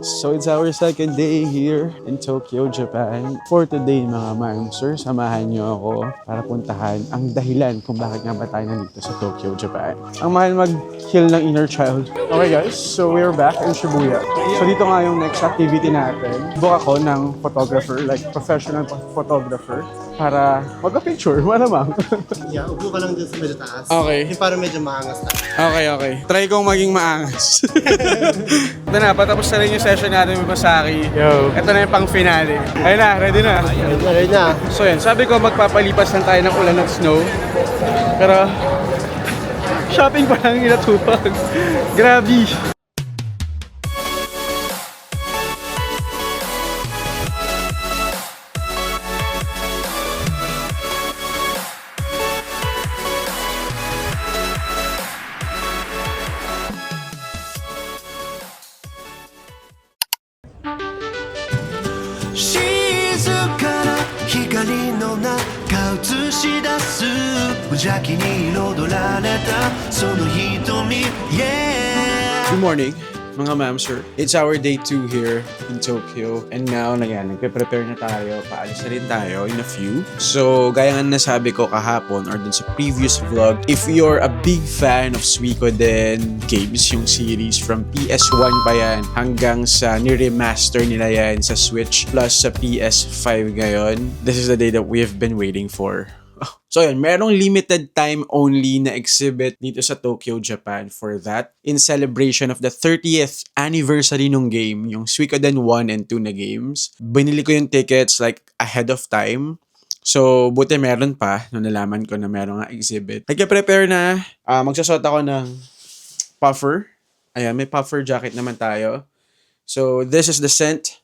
So it's our second day here in Tokyo, Japan. For today mga Mamser, samahan niyo ako para puntahan ang dahilan kung bakit nga ba tayo nandito sa Tokyo, Japan. Ang mahal mag-heal ng inner child. Okay guys, so we're back in Shibuya. So dito nga yung next activity natin. Book ako ng photographer, like professional photographer, para mag-picture, malamang. Yeah, upo ka lang dyan sa medyo taas. Okay. Yung parang medyo maangas na. Okay. Try kong maging maangas. Ito na, patapos na rin yung session natin with Masaki. Yo. Ito na yung pang-finale. Ayun na, ready na. Ayun na. So yan, sabi ko magpapalipas lang tayo ng ulan at snow. Pero, shopping pa lang inatupag. Grabe. Good morning, mga Mamser. It's our day 2 here in Tokyo. And now, nagpe-prepare na tayo. Paalis na rin tayo in a few. So, gaya nga nasabi ko kahapon or dun sa previous vlog, if you're a big fan of Suikoden games, yung series from PS1 pa yan hanggang sa ni-remaster nila yan sa Switch plus sa PS5 ngayon, this is the day that we have been waiting for. So yun, merong limited time only na exhibit dito sa Tokyo, Japan for that. In celebration of the 30th anniversary nung game, yung Suikoden 1 and 2 na games. Binili ko yung tickets like ahead of time. So, buti meron pa nung nalaman ko na merong nga exhibit. Nagka-prepare na, magsasot ako ng puffer. Ayan, may puffer jacket naman tayo. So, this is the scent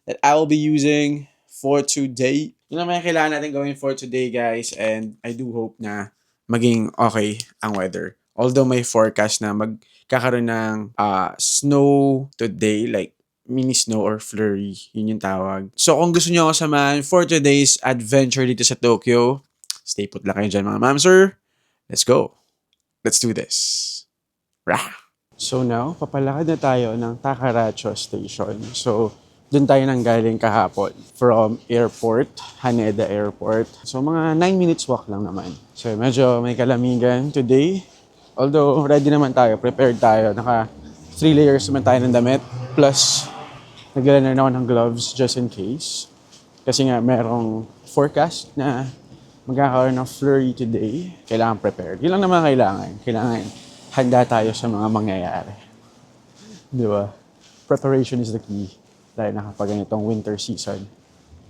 that I will be using for today. Yun naman yung kailangan natin gawin for today, guys. And I do hope na maging okay ang weather. Although may forecast na magkakaroon ng snow today, like mini snow or flurry. Yun yung tawag. So kung gusto nyo ako samahan for today's adventure dito sa Tokyo, stay put lang kayo dyan mga mamser. Let's go. Let's do this. Rah! So now, papalakad na tayo ng Takaracho Station. So, doon tayo nang galing kahapon from airport, Haneda Airport. So mga 9 minutes walk lang naman. So medyo may kalamigan today. Although ready naman tayo, prepared tayo. Naka 3 layers naman tayo ng damit. Plus, nagdala na ako ng gloves just in case. Kasi nga merong forecast na magkakaroon ng flurry today. Kailangan prepared. Yun lang naman kailangan. Kailangan handa tayo sa mga mangyayari. Di ba? Preparation is the key. Dahil nakapaganitong winter season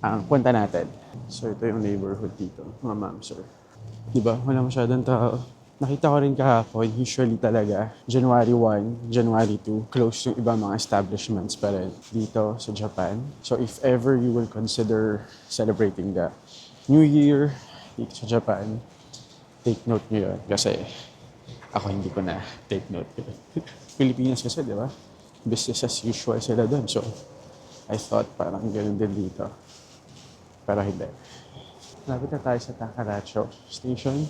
ang punta natin. So ito yung neighborhood dito, mga mamser. Diba? Wala masyadong tao. Nakita ko rin kahapon, usually talaga, January 1, January 2, close yung ibang mga establishments pa rin dito sa Japan. So if ever you will consider celebrating the New Year dito sa Japan, take note nyo yun. Kasi ako hindi ko na take note yun. Pilipinas kasi, di ba? Business as usual sila doon. So, I thought parang ganoon din dito. Pero hindi. Lapit na tayo sa Takaracho Station.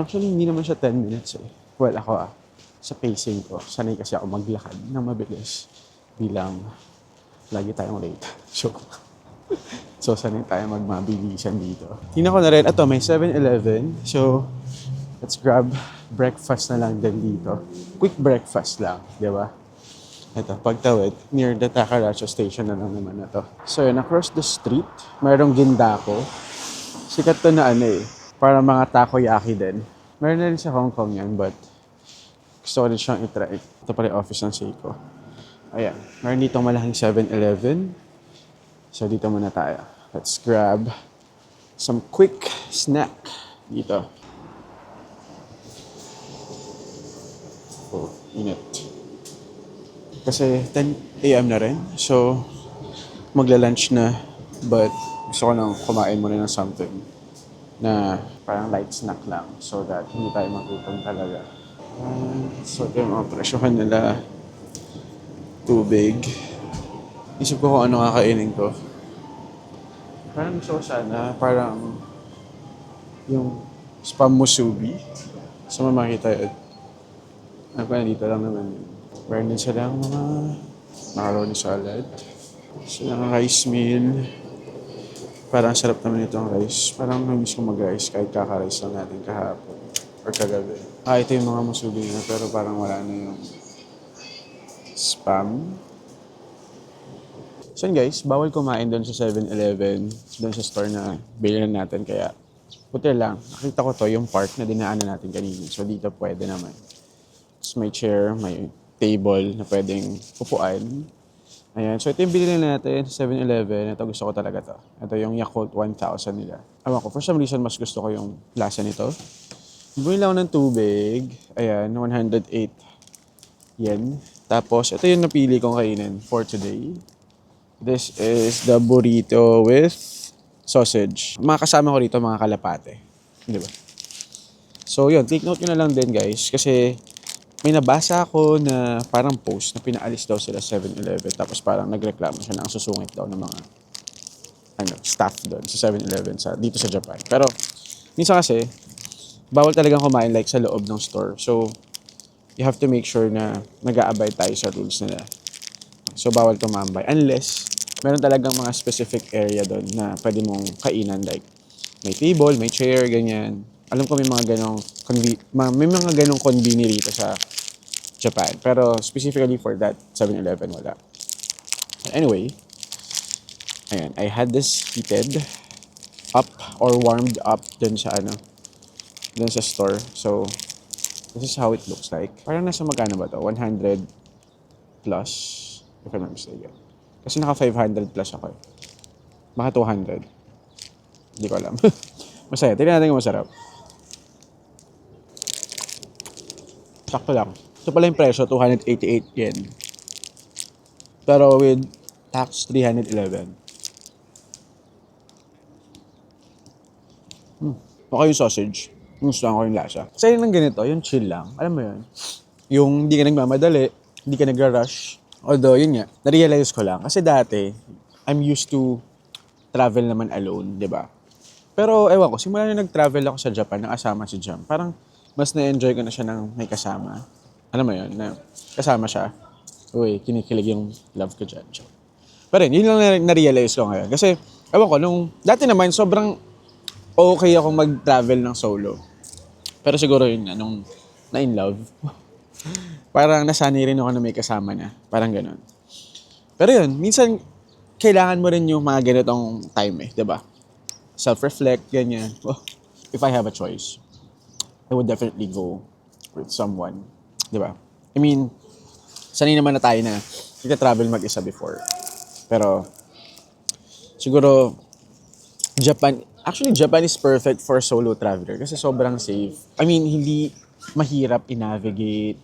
Actually, hindi naman siya 10 minutes eh. Well, ako sa pacing ko, sanay kasi ako maglakad ng mabilis bilang lagi tayong late. So sanay tayo magmabilisan dito. Tingnan ko na rin, ito may 7-Eleven. So, let's grab breakfast na lang din dito. Quick breakfast lang, di ba? Ito, pagtawid, near the Takaracho Station na lang naman na to. So yun, across the street, mayroong Gindako. Sikat to na para mga takoyaki din. Meron na rin sa Hong Kong yan, but gusto ko rin siyang itry. Ito pa rin office ng Seiko. Ayan, meron ditong malaking 7-Eleven. So dito muna tayo. Let's grab some quick snack dito. Oh, init. Kasi 10 a.m. na rin. So, magla-lunch na. But, gusto ko nang kumain muna ng something na parang light snack lang so that hindi tayo magutom talaga. So, ito yung mga presyohan nila. Tubig. Isip ko kung ano kakainin ko. Parang gusto ko sana, parang yung spam musubi. So, makikita yun. Ako na dito lang naman yun. Meron din silang mga Macaroni salad. So, rice meal. Parang sarap naman itong rice. Parang namiss ko mag-rice kahit kaka-rice lang natin kahapon or kagabi. Ito yung mga musubi na pero parang wala na yung spam. So yun guys, bawal kumain doon sa 7-Eleven, doon sa store na bilhin natin. Kaya buti lang, nakita ko to yung park na dinaanan natin kanina. So dito pwede naman. Tapos may chair, may table na pwedeng upuan. Ayan, so ito yung binili natin sa 7-Eleven. Ito gusto ko talaga to. Ito yung Yakult 1000 nila. Ewan ko, for some reason mas gusto ko yung lasa nito. Bumili ako ng tubig. Ayan, 108 yen. Tapos ito yung napili kong kainin for today. This is the burrito with sausage. Mga kasama ko rito, mga kalapate. Di ba? So yun, take note nyo na lang din guys. Kasi may nabasa ako na parang post na pinaalis daw sila 7-Eleven. Tapos parang nagreklamo siya na ang susungit daw ng mga staff doon sa 7-Eleven dito sa Japan. Pero minsan kasi, bawal talagang kumain like sa loob ng store. So you have to make sure na nag-a-abide tayo sa rules nila. So, bawal tumambay. Unless, meron talagang mga specific area doon na pwede mong kainan. Like, may table, may chair, ganyan. Alam ko may mga ganong conveni rito sa Japan. Pero, specifically for that, 7-Eleven, wala. Anyway, ayan, I had this heated up or warmed up dun sa store. So, this is how it looks like. Parang nasa magkano ba to? 100 plus. If I'm not mistaken. Kasi naka 500 plus ako eh. Baka 200. Hindi ko alam. Masaya. Tignan natin kung masarap. Sakto lang. Ito pala yung presyo, 288 yen. Pero with tax, 311. Okay yung sausage. Gusto ko yung lasa. Kasi yun ng ganito, yung chill lang. Alam mo yun? Yung hindi ka nagmamadali, hindi ka nagra-rush. Although, yun nga, na-realize ko lang. Kasi dati, I'm used to travel naman alone, di ba? Pero, ewan ko, simula na nag-travel ako sa Japan, nakasama si Jam, parang mas na-enjoy ko na siya ng may kasama. Alam mo yun, na kasama siya. Uy, kinikilig yung love ko dyan. Pero yun lang na-realize ko ngayon. Kasi, ewan ko, dati naman, sobrang okay ako mag-travel ng solo. Pero siguro yun nga, nung na-in love, parang nasanay rin ako na may kasama na. Parang ganun. Pero yun, minsan, kailangan mo rin yung mga ganitong time eh, di ba? Self-reflect, ganyan. Oh, if I have a choice, I would definitely go with someone. Di ba? I mean, sanay naman na tayo na nagka-travel mag-isa before. Pero, siguro, Japan is perfect for solo traveler kasi sobrang safe. I mean, hindi mahirap i-navigate.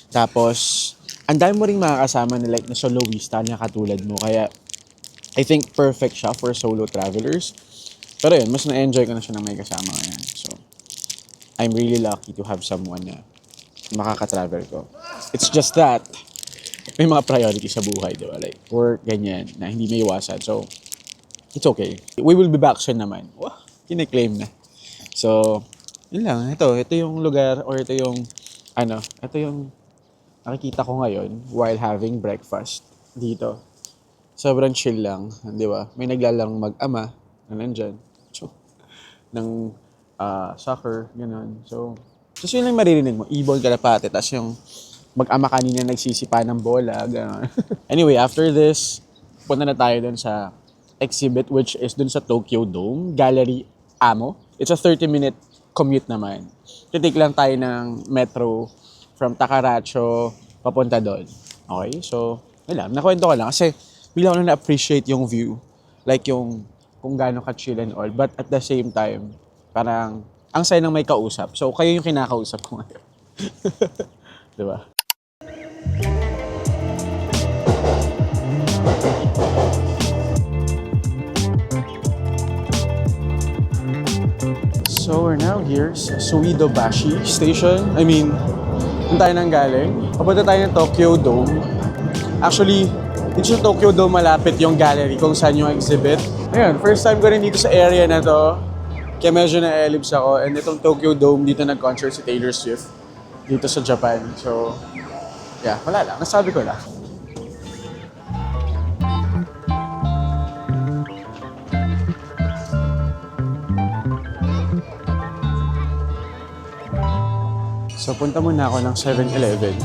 Tapos, ang dami mo rin makakasama na like na soloista na katulad mo. Kaya, I think perfect siya for solo travelers. Pero yun, mas na-enjoy ko na siya ng may kasama ngayon. So, I'm really lucky to have someone na makaka-travel ko. It's just that, may mga priority sa buhay, di ba? Like, work, ganyan, na hindi may iwasan. So, it's okay. We will be back soon naman. Wow, kine-claim na. So, yun lang. Ito yung lugar or ito yung nakikita ko ngayon while having breakfast dito. Sobrang chill lang, di ba? May naglalarong mag-ama na nandyan. So, ng soccer, gano'n. So yun lang maririnig mo. Ibon, kalapate, tas yung mag-ama kanina nagsisipa ng bola, gano'n. Anyway, after this, punta na tayo dun sa exhibit which is dun sa Tokyo Dome, Gallery Amo. It's a 30-minute commute naman. Titik lang tayo ng metro from Takaracho, papunta doon. Okay? So, wala. Nakwento ko lang kasi bigla ko na na-appreciate yung view. Like yung kung gaano ka-chill and all. But at the same time, parang ang saya ng may kausap. So, kayo yung kinakausap ko ngayon. Diba? So, we're now here sa Suidobashi Station. I mean, kung tayo nang galing, papunta tayo ng Tokyo Dome. Actually, dito sa Tokyo Dome malapit yung gallery kung saan yung exhibit. Ayun, first time ko rin dito sa area na to. Kaya medyo na-elibs ako. And itong Tokyo Dome, dito nag-concert si Taylor Swift. Dito sa Japan. So, yeah, wala lang. Nasabi ko lang. So, punta muna ako ng 7-Eleven.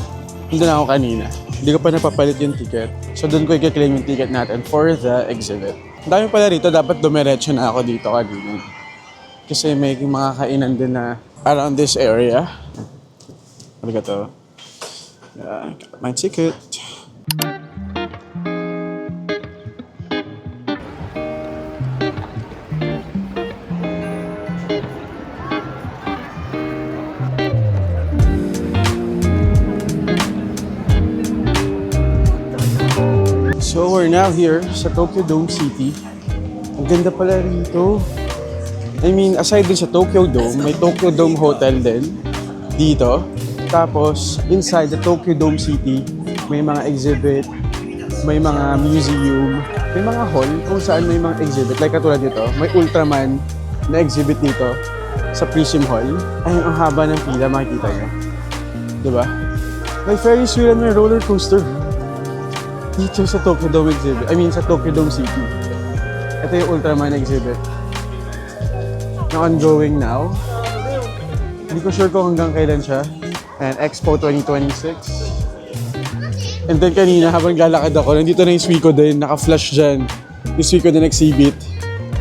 Nandun ako kanina. Hindi ko pa napapalit yung ticket. So, doon ko i-claim yung ticket natin for the exhibit. Ang dami pala rito. Dapat dumiretso na ako dito kanina. Kasi may mga kainan din na around this area. Ano ka to? Yeah, got my ticket. So we're now here sa Tokyo Dome City. Ang ganda pala rito. I mean, aside dun sa Tokyo Dome, may Tokyo Dome Hotel din dito. Tapos, inside the Tokyo Dome City, may mga exhibit, may mga museum, may mga hall kung saan may mga exhibit. Like katulad dito, may Ultraman na exhibit dito sa Prism Hall. Ay, ang haba ng pila, makikita nyo. Diba? May Ferris wheel and may roller coaster. Dito sa Tokyo Dome exhibit. I mean, sa Tokyo Dome City. Ito yung Ultraman exhibit. Na ongoing now. Hindi ko sure kung hanggang kailan siya. And Expo 2026. And then kanina, habang lalakad ako, nandito na yung Suiko din. Naka-flash dyan. Yung Suiko din exhibit.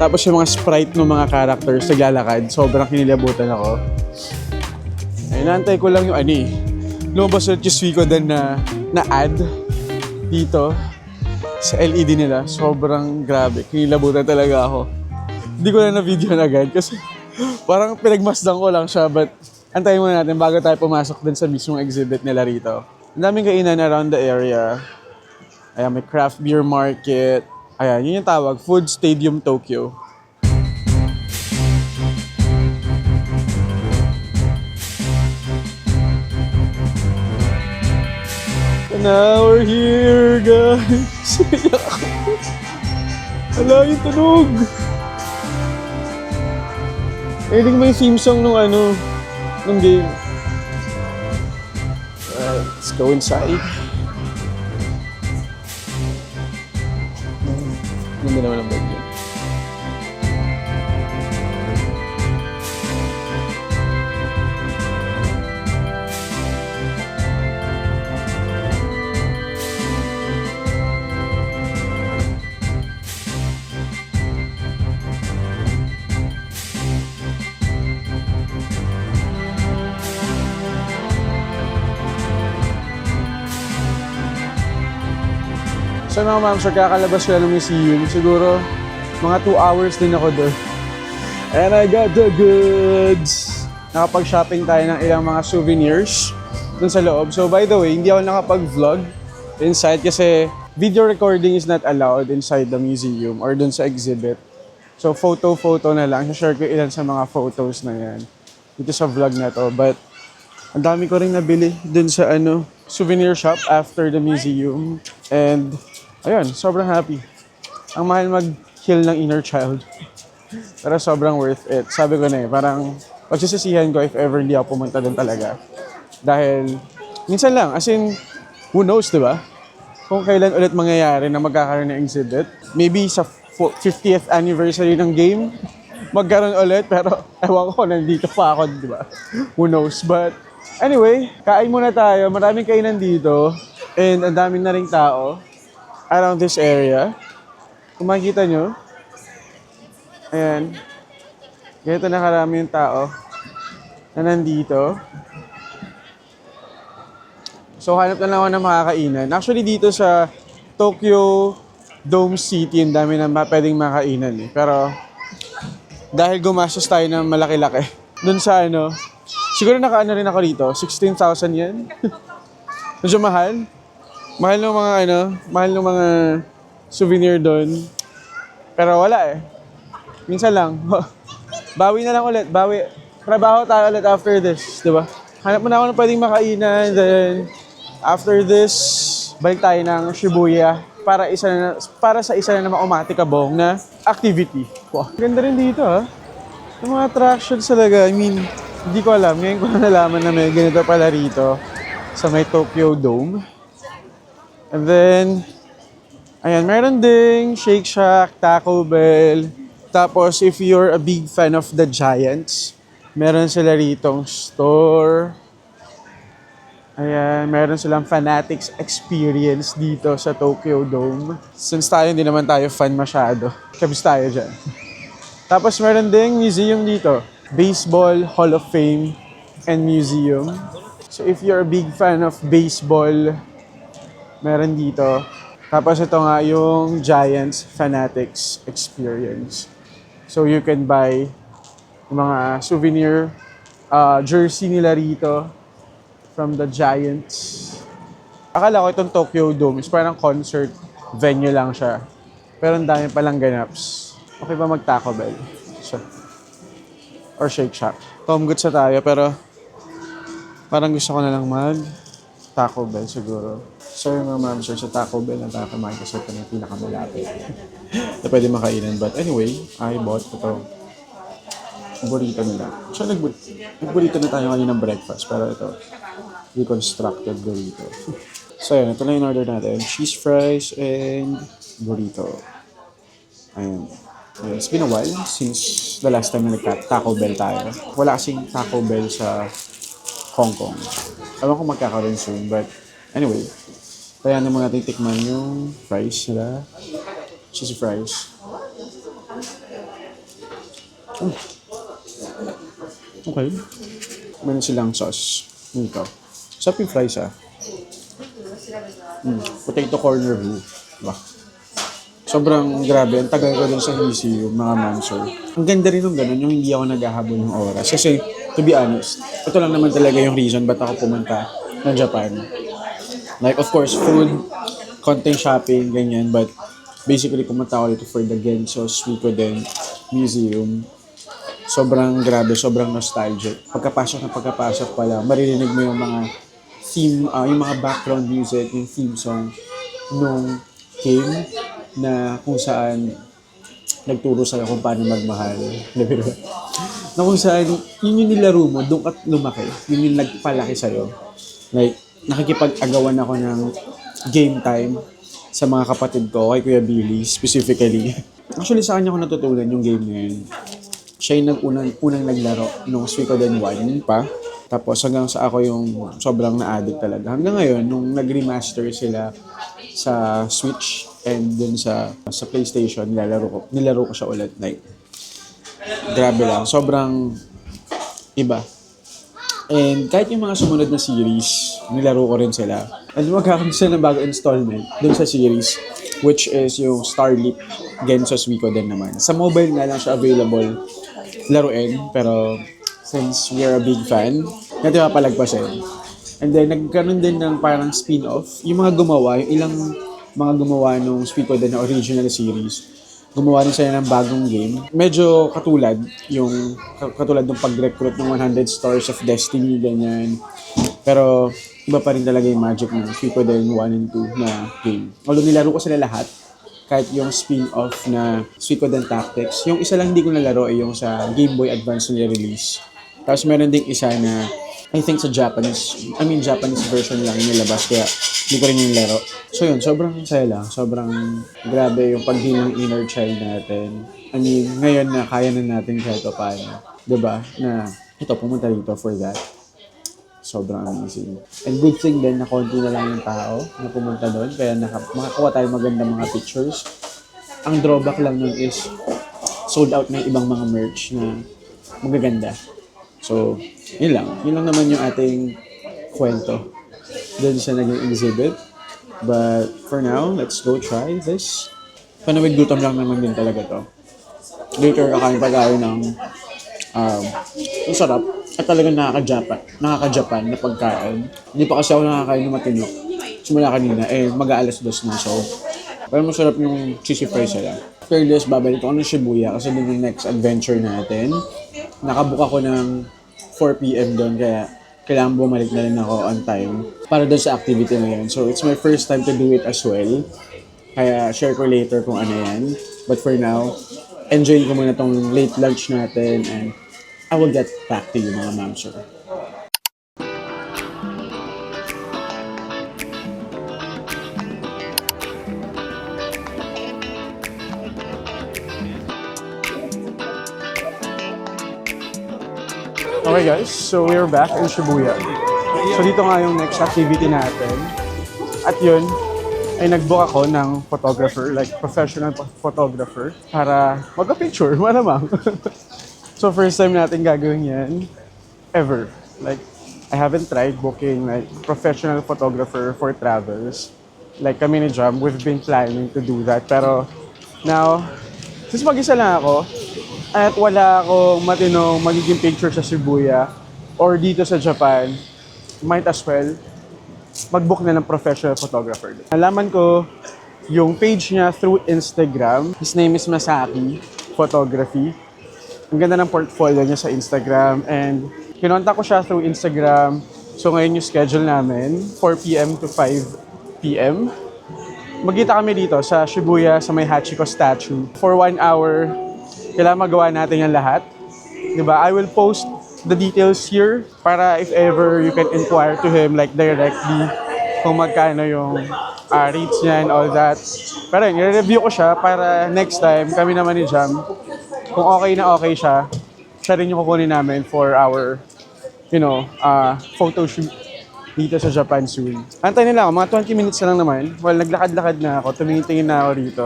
Tapos yung mga sprite ng mga characters naglalakad. Sobrang kinilabutan ako. Ay, naantay ko lang yung lumabas ulit yung Suiko din na ad dito sa LED nila. Sobrang grabe. Kinilabutan talaga ako. Hindi ko na na-video na agad kasi parang pinagmasdan ko lang siya, but antayin muna natin bago tayo pumasok din sa mismong exhibit nila rito. Ang daming kainan around the area. Ayan, may craft beer market. Ayan, yun yung tawag, Food Stadium Tokyo. Now we're here, guys. Wala yung tunog. Pwedeng may theme song nung game. Let's go inside. Hindi naman ang bag yun. So mga ma'am, sir, kakalabas ko lang ng museum. Siguro, mga 2 hours din ako doon. And I got the goods! Nakapag-shopping tayo ng ilang mga souvenirs doon sa loob. So by the way, hindi ako nakapag-vlog inside kasi video recording is not allowed inside the museum or doon sa exhibit. So photo na lang. Share ko ilan sa mga photos na yan dito sa vlog na to. But ang dami ko rin nabili doon sa souvenir shop after the museum. And ayun, sobrang happy. Ang mahal mag-heal ng inner child. Pero sobrang worth it. Sabi ko na parang pagsisisihan ko if ever hindi ako pumunta doon talaga. Dahil, minsan lang, as in, who knows, di ba? Kung kailan ulit mangyayari na magkakaroon ng exhibit. Maybe sa 50th anniversary ng game, magkaroon ulit. Pero, ewan ko, nandito pa ako, di ba? Who knows? But, anyway, kain muna tayo. Maraming kainan dito. And ang daming na ring tao around this area. Kung makikita nyo, ayan, ganito na karami yung tao na nandito. So, hanap na lang ako ng makakainan. Actually, dito sa Tokyo Dome City, ang dami na pwedeng makainan eh. Pero, dahil gumastos tayo ng malaki-laki, dun sa siguro nakaano rin ako dito, 16,000 yen. Medyo mahal. Mahal ng mga souvenir doon. Pero wala eh. Minsan lang. Bawi na lang ulit. Trabaho tayo ulit after this, di ba? Hanap mo na ako ng pwedeng makainan. Then, after this, balik tayo ng Shibuya para sa isa na naman umatikabong na activity. Wow. Ganda rin dito Yung mga attractions talaga. I mean, hindi ko alam. Ngayon ko na nalaman na may ganito pala rito sa may Tokyo Dome. And then, ayan, meron ding Shake Shack, Taco Bell. Tapos, if you're a big fan of the Giants, meron sila ritong store. Ayan, meron silang Fanatics experience dito sa Tokyo Dome. Since tayo hindi naman tayo fan masyado, kabis tayo dyan. Tapos meron ding museum dito. Baseball Hall of Fame and Museum. So if you're a big fan of baseball, meron dito. Tapos ito nga yung Giants Fanatics experience. So you can buy yung mga souvenir jersey nila rito from the Giants. Akala ko itong Tokyo Dome is parang concert venue lang siya. Pero ang dami palang ganaps. Okay ba mag-Taco Bell? So, or Shake Shack. Tom Goods na tayo pero parang gusto ko na lang mag-Taco Bell siguro. Sorry mga ma'am, sir, sa Taco Bell na tayo kumain kasi ito na pinakamalapit na pwede makainan. But anyway, I bought ito. Burrito nila. So, nag-burrito na tayo kanina ng breakfast. Pero ito, reconstructed burrito. So, yun. Ito na yung order natin. Cheese fries and burrito. Ayan. It's been a while since the last time na nag-Taco Bell tayo. Wala kasing Taco Bell sa Hong Kong. Ewan ko magkakaroon soon. But anyway, kaya naman natin tikman yung fries nila. Cheesy fries. Okay. Meron silang sauce. Dito. Sarap yung fries Potato corner view. Diba? Sobrang grabe. Ang tagal ko dun sa museum, mga manso. Ang ganda rin ng ganun, yung hindi ako naghahabol ng oras. Kasi, to be honest, ito lang naman talaga yung reason ba't ako pumunta ng Japan. Like, of course, food, content shopping, ganyan. But, basically, pumunta ako dito for the Genso Suikoden Museum. Sobrang grabe, sobrang nostalgic. Pagkapasok pala, maririnig mo yung mga theme, yung mga background music, yung theme song nung game na kung saan nagturo sa'yo kung paano magmahal. Na kung saan, yun yung nilaro mo, doon ka lumaki. Yun yung nagpalaki sa'yo. Like, nakikipag-agawan ako ng game time sa mga kapatid ko, kay Kuya Billy specifically. Actually, sa kanya ko natutunan yung game na yun. Siya yung unang naglaro nung Suikoden 1 pa. Tapos hanggang sa ako yung sobrang na-addict talaga. Hanggang ngayon, nung nag-remaster sila sa Switch and dun sa PlayStation, nilaro ko siya ulit. Like, grabe lang. Sobrang iba. And kahit yung mga sumunod na series, nilaro ko rin sila. And magkakaroon sila ng bagong installment dun sa series, which is yung Starleap Genso Suikoden naman. Sa mobile nga lang siya available laruin, pero since we're a big fan, natin mapalagpasin. And then, nagkaroon din ng parang spin-off. Yung mga gumawa, yung ilang mga gumawa nung Suikoden na original series, gumawa rin sila ng bagong game. Medyo katulad ng pag-recruit ng 100 Stars of Destiny, ganyan. Pero, iba pa rin talaga yung magic ng Suikoden 1 and 2 na game. Although nilaro ko sila lahat, kahit yung spin-off na Suikoden Tactics. Yung isa lang hindi ko nalaro ay yung sa Game Boy Advance na release. Tapos meron ding isa na I think sa Japanese version lang nilabas kaya hindi ko rin yung laro. So yun, sobrang saya lang. Sobrang grabe yung paghiling inner child natin. I mean, ngayon na kaya na natin kahit paano. Diba? Na ito, pumunta dito for that. Sobrang amazing. And good thing din na konti na lang yung tao na pumunta doon. Kaya makakuha tayo magandang mga pictures. Ang drawback lang nun is sold out na yung ibang mga merch na magaganda. So, yun lang. Yun lang naman yung ating kwento doon sa naging exhibit. But for now, let's go try this. Panawid gutom lang naman din talaga to. Later, kakain pa tayo ng ang sarap at talagang nakaka-Japan na pagkain. Hindi pa kasi ako nakakain ng matino. Simula kanina, mag-aalas 2 na. So, pero masarap yung cheesy fries nila. After this, babalik ako ng Shibuya kasi din yung next adventure natin. Nakabook ako ng 4 p.m. doon kaya kailangan bumalik na rin ako on time para doon sa activity na yun. So, it's my first time to do it as well. Kaya share ko later kung ano yan. But for now, enjoy ko muna tong late lunch natin and I will get back to you mga ma'am sir. Okay guys, so we're back in Shibuya. So dito nga yung next activity natin. At yun, ay nag-book ako ng photographer, like professional photographer, para magka-picture, malamang. So first time natin gagawin yan, ever. Like, I haven't tried booking like professional photographer for travels. Like kami ni Jam, we've been planning to do that. Pero now, since mag-isa lang ako, at wala akong matinong magiging picture sa Shibuya or dito sa Japan, might as well mag-book na ng professional photographer. Nalaman ko yung page niya through Instagram. His name is Masaki Photography. Ang ganda ng portfolio niya sa Instagram and kinontak ko siya through Instagram. So ngayon yung schedule namin, 4 p.m. to 5 p.m. Magkita kami dito sa Shibuya sa may Hachiko statue. For 1 hour, kailangan magawa natin yung lahat. Diba? I will post the details here para if ever you can inquire to him like directly kung magkano yung rates niya and all that. Pero yun, i-review ko siya para next time kami naman ni Jam, kung okay na okay siya, siya rin yung kukunin namin for our, photo shoot dito sa Japan soon. Antay nila ako, mga 20 minutes na lang naman. Well, naglakad-lakad na ako, tumingin-tingin na ako dito.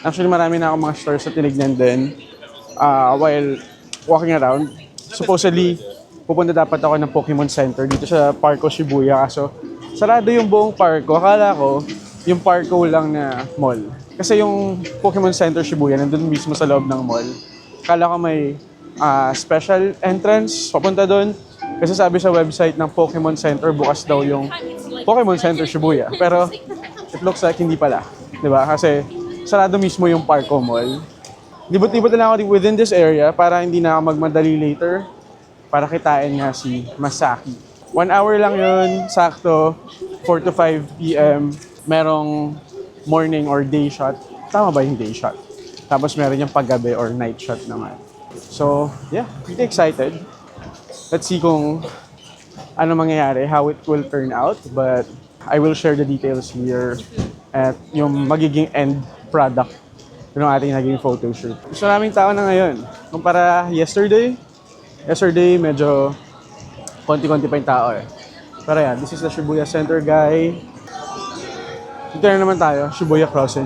Actually, marami na ako mga stores na tinignan din while walking around. Supposedly, pupunta dapat ako ng Pokemon Center dito sa Parko Shibuya. Kaso, sarado yung buong Parko. Akala ko, yung Parko lang na mall. Kasi yung Pokemon Center Shibuya, nandun mismo sa loob ng mall. Akala ko may special entrance papunta doon. Kasi sabi sa website ng Pokemon Center, bukas daw yung Pokemon Center Shibuya. Pero, it looks like hindi pala. Diba? Kasi, sarado mismo yung Parko Mall. Libot-libot na lang ako within this area para hindi na ako magmadali later para kitain nga si Masaki. 1 hour lang yun, sakto, 4 to 5 p.m. Merong morning or day shot. Tama ba yung day shot? Tapos meron yung paggabi or night shot naman. So, yeah, pretty excited. Let's see kung ano mangyayari, how it will turn out. But I will share the details here at yung magiging end product ng ating naging photo shoot. Gusto naming tao na ngayon. Kumpara yesterday, medyo konti-konti pa yung tao eh. Pero yan, this is the Shibuya Center, guy. Dito na naman tayo, Shibuya Crossing.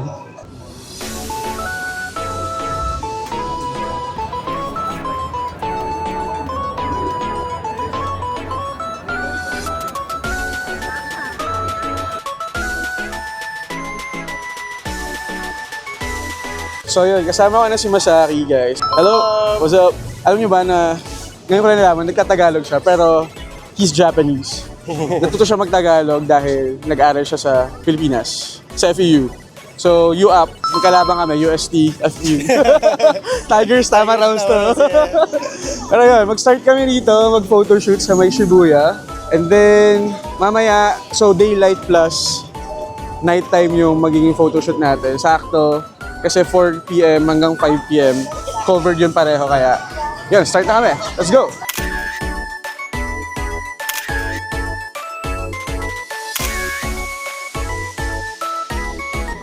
So yun, kasama ko na si Masaki, guys. Hello, what's up? Alam niyo ba na ngayon ko na nalaman, nagkatagalog siya, pero he's Japanese. Natuto siya magtagalog dahil nag-aral siya sa Pilipinas, sa FEU. So, UAP, magkalabang kami, UST, FEU. Tigers, tama rounds to. Pero yun, mag-start kami dito, mag-photoshoot sa may Shibuya. And then, mamaya, so daylight plus nighttime yung magiging photoshoot natin. Sakto, kasi 4 p.m. hanggang 5 p.m. covered yun pareho, kaya yun, start na kami. Let's go!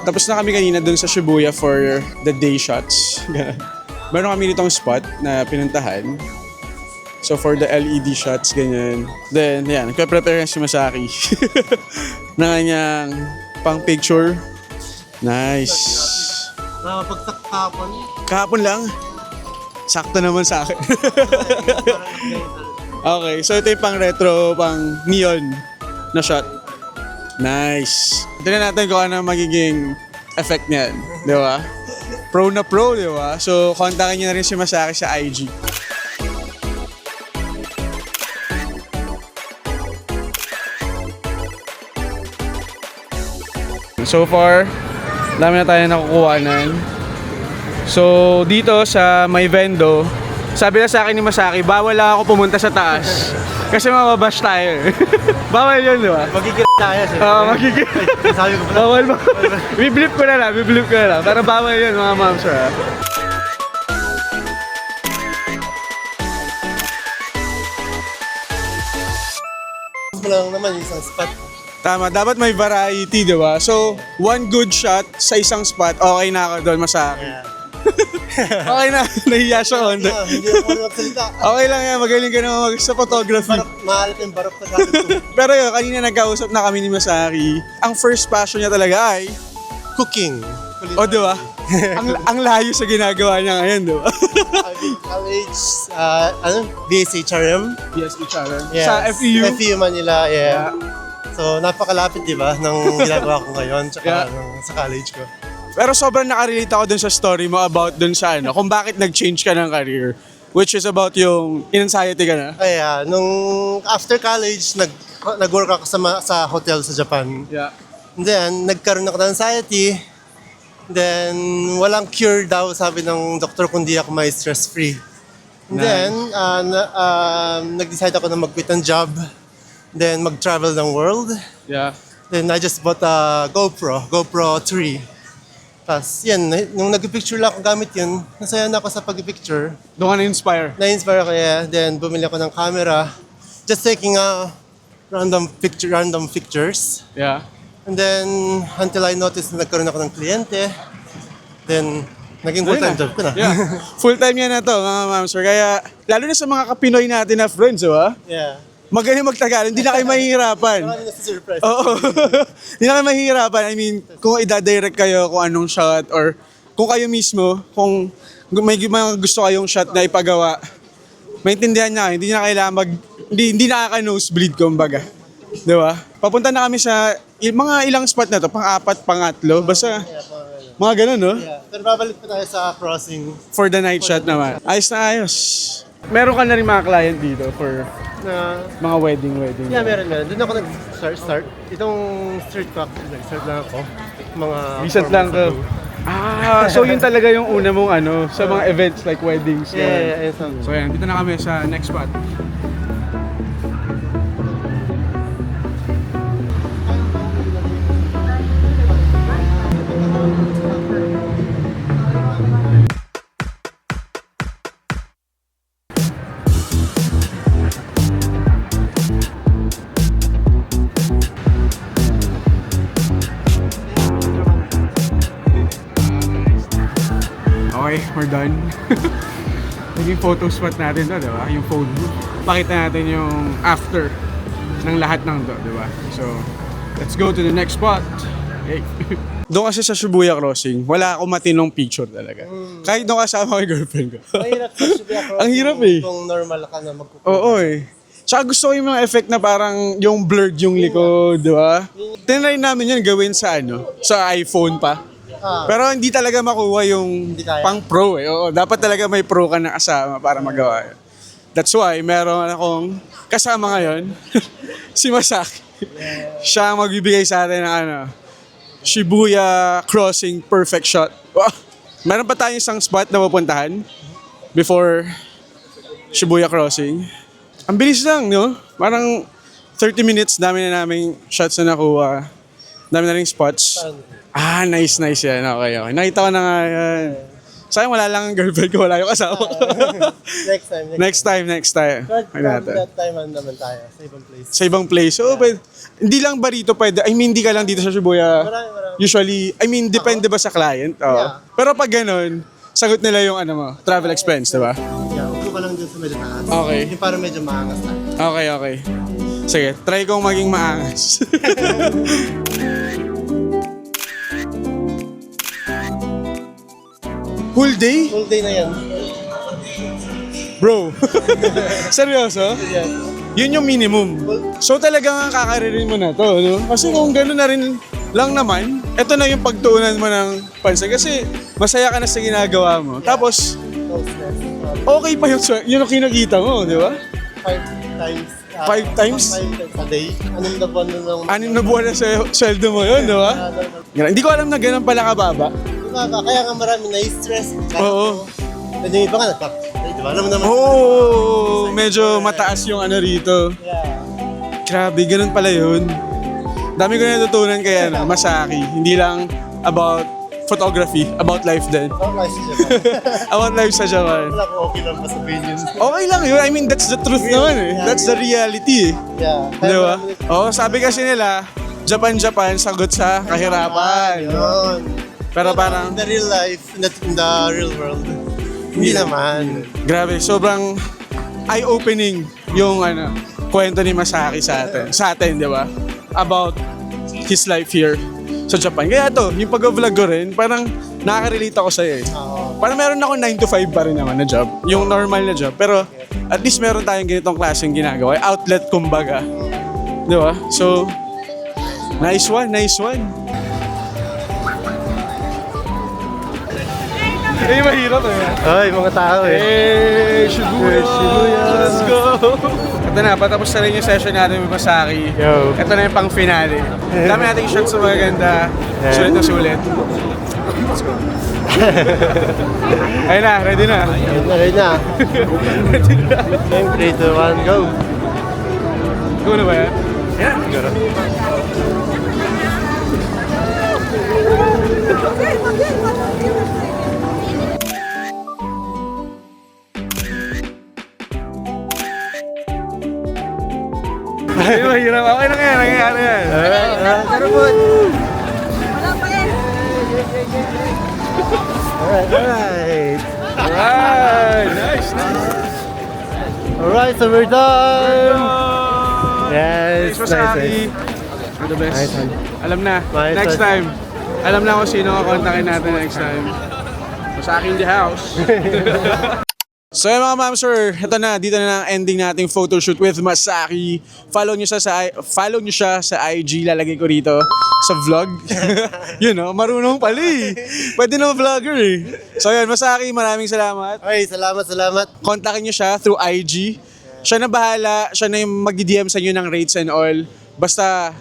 Tapos na kami kanina dun sa Shibuya for the day shots. Meron kami ditong spot na pinuntahan. So for the LED shots, ganyan. Then, yan, nagpe-prepare si Masaki na kanyang pang picture. Nice. Nakapagsak kahapon. Kahapon lang. Sakto naman sa akin. Okay, so ito yung pang retro, pang neon na shot. Nice. Tignan natin kung ano magiging effect niyan. Di ba? Pro na pro, di ba? So, kontakin niyo na rin si Masaki sa IG. So far, dami na tayo nakukuhanan. So, dito sa may vendo, sabi na sa akin ni Masaki, bawal lang ako pumunta sa taas. Kasi mababash tayo. Bawal yun, di ba? Magigil tayo. Oo, magigil. Sabi ko pala. Bawal ba? Biblip ko na lang. Para bawal yun, mga moms, ha? Lang naman yung isang spot. Tama, dapat may variety, di ba? So, one good shot sa isang spot, okay na ako doon, Masaki. Yeah. Okay na, nahiya siya konti. Hindi ako magsalita. Okay lang yan, magaling ka naman sa photography. Mahalit yung barok na gamit ko. Pero yun, kanina nagkausap na kami ni Masaki. Ang first passion niya talaga ay, Cooking. o di ba? ang layo sa ginagawa niya ngayon, di ba? College, BSHRM. Yes, HRM. Yes. Sa FEU. FEU Manila, yeah. So, napakalapit, di ba, ng ginagawa ko ngayon, tsaka Yeah. sa college ko. Pero sobrang nakarelate ako dun sa story mo about dun sa kung bakit nag-change ka ng career. Which is about yung in-anxiety ka na. Kaya, nung after college, nag-work ako sa hotel sa Japan. Yeah. And then, nagkaroon ako ng anxiety. Then, walang cure daw, sabi ng doktor, kundi ako may stress-free. And Nice. then, nag-decide ako na mag-quit ng job. Then, mag-travel ng world. Yeah. Then, I just bought a GoPro 3. Tapos, yan, nung nag-picture lang ako gamit yun, nasaya na ako sa pag-picture. Doon ka na-inspire. Na-inspire ako, yeah. Then, bumili ako ng camera. Just taking random pictures. Yeah. And then, until I noticed na nagkaroon ako ng kliyente, then, naging full-time job ko na. Yeah. Full-time yan na to, mga ma'am sir. Kaya, lalo na sa mga kapinoy natin na friends, ba? Yeah. Magaling magtagalog, hindi na kayo mahihirapan. Marami na sa surprise. Oo. Hindi na kayo mahihirapan. I mean, kung i-direct kayo kung anong shot or kung kayo mismo, kung may mga gusto kayong shot na ipagawa, maintindihan niya, hindi na kailangan hindi nakaka-nosebleed, kumbaga. Di ba? Papunta na kami sa mga ilang spot na to, pang-apat, pang-atlo, basta mga ganun, no? Yeah. Pero babalik pa tayo sa crossing. For the night shot naman. Ayos na ayos. Meron ka na rin mga client dito for Na, mga wedding. yeah, meron. Doon ako nag-start. Itong street ko, nag-start lang ako. Mga Recent 4 lang months to. ago. So yun talaga yung una mong sa mga events like weddings. Yeah. So yan, dito na kami sa next spot. Okay, we're done. Naging photo spot natin to, di ba? Yung phone booth. Pakita natin yung after ng lahat ng to, di ba? So, let's go to the next spot. Hey. Doon kasi sa Shibuya Crossing, wala akong matinong picture talaga. Kahit doon kasama ko yung girlfriend ko. Mahirap sa Shibuya Crossing. Ang hirap eh. Kung normal ka na magkukuha. Oo eh. Tsaka gusto ko yung mga effect na parang yung blurred yung likod, di ba? Tinry namin yun gawin sa sa iPhone pa. Pero hindi talaga makuha yung kaya. pang pro eh. Oo, dapat talaga may pro ka na kasama para magawa yun. That's why meron akong kasama ngayon, si Masaki. Siya ang magbibigay sa atin ng Shibuya Crossing Perfect Shot. Wow. Meron pa tayong isang spot na pupuntahan before Shibuya Crossing. Ang bilis lang, no? Parang 30 minutes, dami na naming shots na nakuha. Dami na rin spots. Nice yan. Okay. Nakita ko na nga yan. Sayang wala lang ang girlfriend ko, wala yung kasama ko. Next time. Next time. From Ay, natin. that time naman tayo. Sa ibang place. Sa ibang place. So, hindi lang ba rito pwede? I mean, hindi ka lang dito sa Shibuya. Marami. Usually, I mean, depende ba sa client? Oo. Yeah. Pero pag ganun, sagot nila yung travel expense, di ba? Yeah, upo ka lang dun sa medyo taas. Okay. Yung parang medyo maangas na. Okay. Sige, try kong maging maangas. Whole day? Full day na yan. Bro. Seryoso? Yeah. Yun yung minimum. So talagang kakaririn mo na to, no? Kasi kung gano'n na rin lang naman, eto na yung pagtuunan mo ng pansin. Kasi masaya ka na sa ginagawa mo. Tapos, No stress. okay pa yun ang kinakita mo, di ba? 5 times. 5 times? 5 times a day. 6 na buwan na lang. 6 na buwan na sa sweldo mo yun, di ba? Hindi ko alam na ganun pala kababa. Diba, kaya nga marami na-stress. Oo. Medyo yung iba nga nagpak. Diba? Alam mo naman. Oo, medyo mataas yung rito. Yeah. Grabe, ganun pala yun. Dami ko natutunan kay Masaki. Hindi lang about photography, about life din. How nice is it? About life sa Japan. Wala ko okay lang pa sabihin yun. Okay lang yun. I mean, that's the truth naman eh. That's the reality eh. Yeah. Di ba? Oo, sabi kasi nila, Japan, sagot sa kahirapan. Yun. Pero parang, in the real life, in the real world, hindi naman. grabe, sobrang eye-opening yung kwento ni Masaki sa atin, di ba? About his life here sa Japan. Kaya to, yung pag-vlog ko rin, parang nakaka-relate ako sa'yo eh. Parang meron ako 9 to 5 pa rin naman na job, yung normal na job. Pero at least meron tayong ganitong klaseng ginagawa. Outlet kumbaga. Di ba? So, nice one, nice one. Eh, mahirap eh. Ay, mga tao eh. Hey, Shibuya! Shibuya! Let's go! Ito na, patapos na rin yung session natin with Masaki. Yo. Ito na yung pang finale. Dami nating shots na maganda. Sulit na sulit. Let's go. Ayun na, ready na. Ready na. Ready na. Game 3, 2, 1, go! Go na ba yan? Yeah. Siguro. Ay, mahirap. Okay lang yan, nangyayari yan. Karabot! Wala pa eh. Alright. Alright, nice, nice. Alright, so we're done! Yes, Thanks, Masaki. You're the best. Nice one. Alam na, Nice next one. time. Alam na kung sino kakontakin natin next time. Masaki in the house. So yung mga ma'am sir, ito na, dito na ang ending nating photoshoot with Masaki. Follow nyo siya sa IG, lalagay ko rito sa vlog. You know, marunong pala eh. Pwede na vlogger eh. So yun, Masaki, maraming salamat. Ay, salamat. Kontakin nyo siya through IG. Siya na bahala, siya na yung mag-DM sa inyo ng rates and all. Basta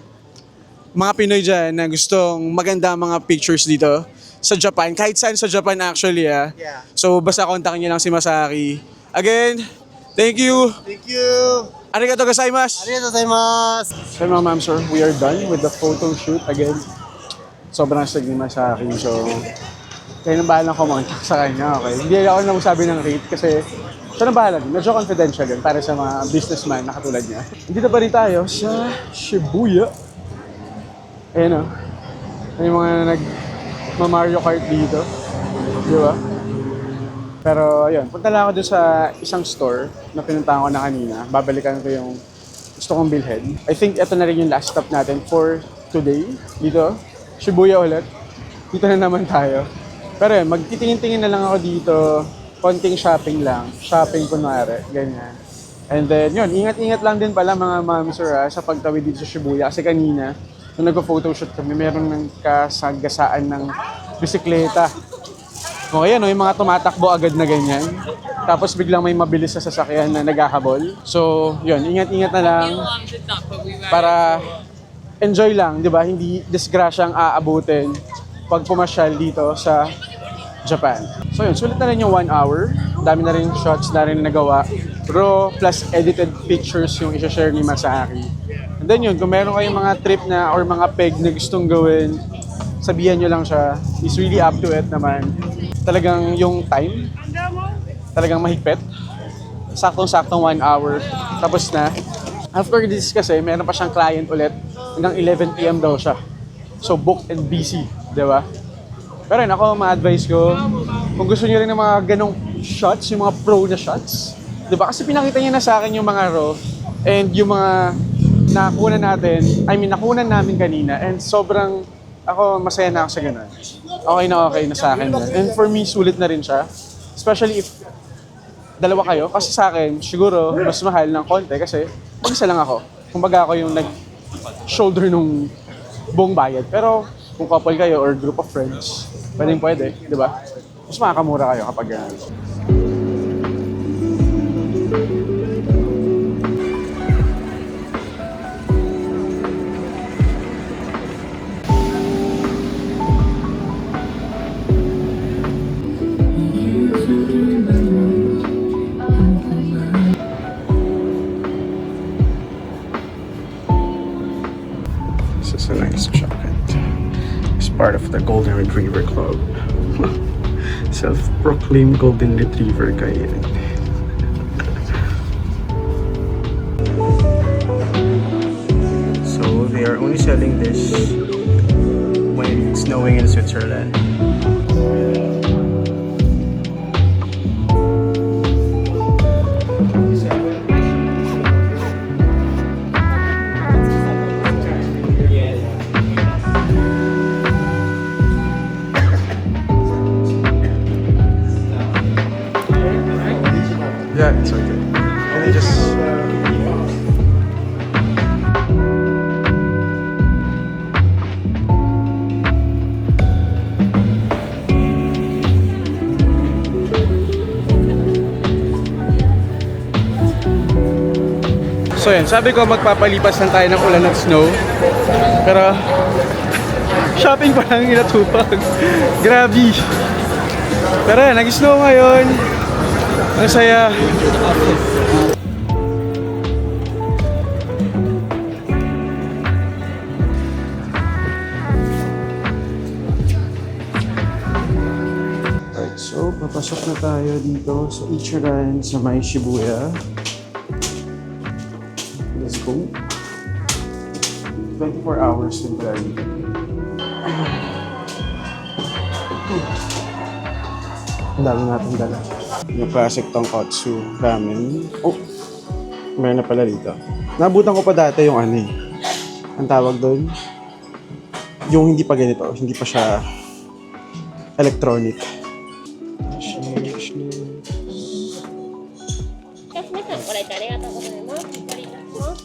mga Pinoy dyan na gustong maganda ang mga pictures dito sa Japan, kahit saan sa Japan actually ah. Yeah. So basta kontakin niyo lang si Masaki. Again, thank you. Thank you! Arigatou gozaimasu. Arigatou gozaimasu! So mga ma'am sir, we are done with the photo shoot again. Sobrang astig ni Masaki. So, kayo nang bahala kumontak sa kanya, okay? Hindi ako na magsabi ng rate kasi siya na bahala din. Medyo confidential yun para sa mga businessman na katulad niya. Dito pa rin tayo sa Shibuya. Ayan o. May mga Mario Kart dito. Di ba? Pero ayun, punta lang ako dun sa isang store na pinuntahan ko na kanina. Babalikan ko yung gusto kong bilhin. I think ito na rin yung last stop natin for today. Dito, Shibuya ulit. Dito na naman tayo. Pero yun, magtitingin-tingin na lang ako dito. Konting shopping lang. Shopping kunwari. Ganyan. And then yun, ingat-ingat lang din pala mga ma'am sir sa pagtawid dito sa Shibuya. Kasi kanina, nung nag-photoshoot kami, meron ng kasagasaan ng bisikleta. Okay, ano, yung mga tumatakbo agad na ganyan. Tapos biglang may mabilis sa sasakyan na naghahabol. So, yun, ingat-ingat na lang para enjoy lang, di ba? Hindi disgrasyang aabutin pag pumasyal dito sa Japan. So yun, sulit na rin yung 1 hour. Dami na rin shots na rin nagawa. Raw plus edited pictures yung isa-share ni Masaki. And then yun, kung meron kayong mga trip na or mga peg na gustong gawin, sabihan nyo lang siya. He's really up to it naman. Talagang yung time, talagang mahigpit. Saktong-saktong 1 hour. Tapos na. After this kasi, meron pa siyang client ulit. Hanggang 11 PM daw siya. So booked and busy, di ba? Pero yun, ako ma-advise ko, kung gusto nyo rin ng mga ganong shots, yung mga pro na shots, di ba? Kasi pinakita niya na sa akin yung mga raw and yung mga nakunan namin kanina, and sobrang ako masaya na ako sa ganun. Okay na sa akin. And for me, sulit na rin siya. Especially if dalawa kayo. Kasi sa akin, siguro, mas mahal ng konti kasi mag-isa lang ako. Kumbaga ako yung nag-shoulder nung buong bayad. Pero kung couple kayo or group of friends, pwede, di ba? Mas makakamura kayo kapag ganun. This is a nice chocolate. It's part of the Golden Retriever Club. Self-proclaimed Golden Retriever kayo. So they are only selling this when it's snowing in Switzerland. Yeah, it's okay. Can I just... So yun, sabi ko magpapalipas lang tayo ng ulan at snow. Pero shopping pa lang inatupag. Grabe. Pero yan, nag-snow ngayon. Ang saya. Alright, so papasok na tayo dito sa Ichiran sa may Shibuya. Let's go. 24 hours din pala dito. Ang dami natin dala. Yung classic tonkotsu ramen. Oh, meron na pala dito. Nabutan ko pa dati yung ano eh. Ang tawag doon, yung hindi pa ganito, hindi pa siya electronic. お客様ご来店ありがとうございます。お借りいたします。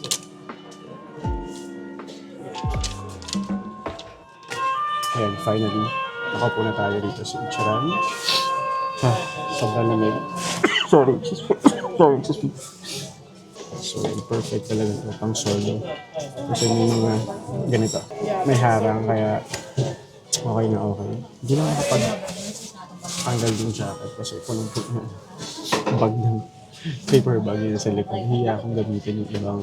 Ayan, finally, nakaupo na tayo dito sa Ichiran. Sobrang lamig. Sorry, excuse me. So, perfect talaga ito pang solo. Kasi may mga ganito. May harang, kaya okay na okay. Hindi na makapag-tanggal yung jacket kasi punong-puno bag ng paper bag yun sa likod. Hiya akong gamitin yung ibang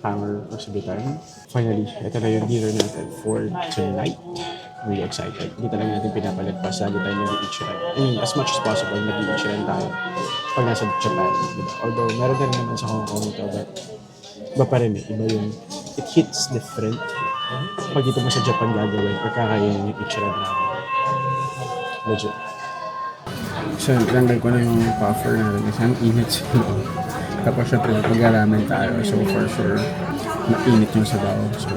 hanger or sabitan. Finally, ito na yung dinner natin for tonight. Really excited. Hindi talaga natin pinapalagpas lagi tayo nag-i-Ichiran. I mean, as much as possible, nag-i-Ichiran tayo pag nasa Japan. Diba? Although, meron na rin naman sa Hong Kong ito, but iba pa rin eh. Iba yung, it hits different. Pag dito mo sa Japan gagawin or kakainin yung Ichiran namin. Legit. So, tanggal ko na yung puffer natin kasi ang init sila. Tapos syempre, pag-araman tayo. So, for sure, mainit yung sabaw. So,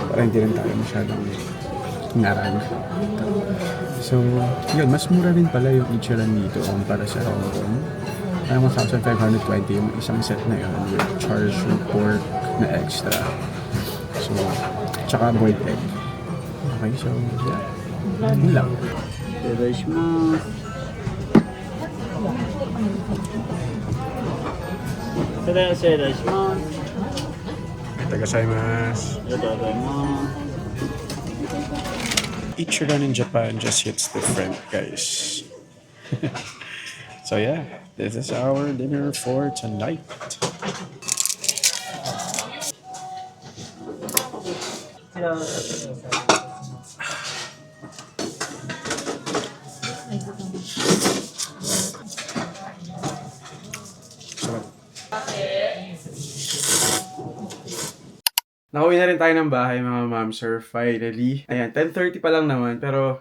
para hindi rin tayo masyadong narami. So, yun, mas mura rin pala yung Ichiran dito para sa Hong Kong. Parang 1,520 yung isang set na yun with charged pork na extra. So, tsaka boiled egg. Okay, so, yeah. Yun lang. Ichiran in Japan just hits different, guys. So yeah, this is our dinner for tonight. Nakauwi na rin tayo ng bahay mga ma'am sir, finally. Ayan, 10:30 pa lang naman, pero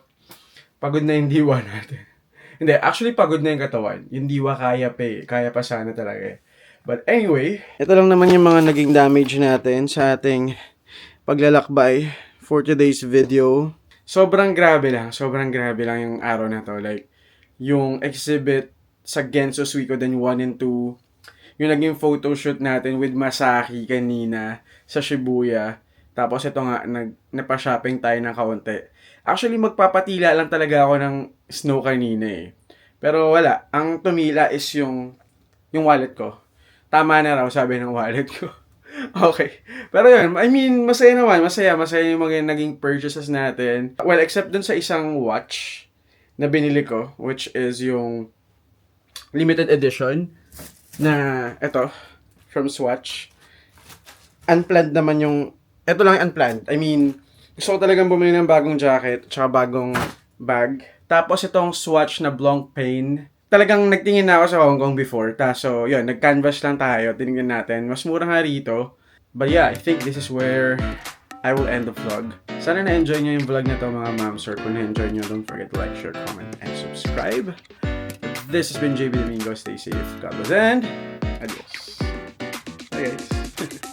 pagod na yung diwa natin. Hindi, actually pagod na yung katawan. Yung diwa kaya pa eh. Kaya pa sana talaga eh. But anyway, ito lang naman yung mga naging damage natin sa ating paglalakbay for today's video. Sobrang grabe lang yung araw na to. Like, yung exhibit sa Genso Suikoden 1 and 2, yung naging photoshoot natin with Masaki kanina sa Shibuya. Tapos ito nga, napa-shopping tayo ng kaunti. Actually, magpapatila lang talaga ako ng snow kanina eh. Pero wala. Ang tumila is yung wallet ko. Tama na raw, sabi ng wallet ko. Okay. Pero yun, I mean, masaya naman. Masaya yung mga naging purchases natin. Well, except dun sa isang watch na binili ko, which is yung limited edition na ito, from Swatch. Unplanned naman yung, ito lang unplanned. I mean, gusto ko talagang bumili ng bagong jacket, tsaka bagong bag. Tapos itong Swatch na Blanc Pain. Talagang nagtingin na ako sa Hong Kong before. So, yun, nag-canvas lang tayo. Tinignan natin. Mas mura nga rito. But yeah, I think this is where I will end the vlog. Sana na-enjoy nyo yung vlog na to mga ma'am sir. Kung na-enjoy nyo, don't forget to like, share, comment, and subscribe. This has been JB Domingo. Stay safe. God bless and adios. Bye guys.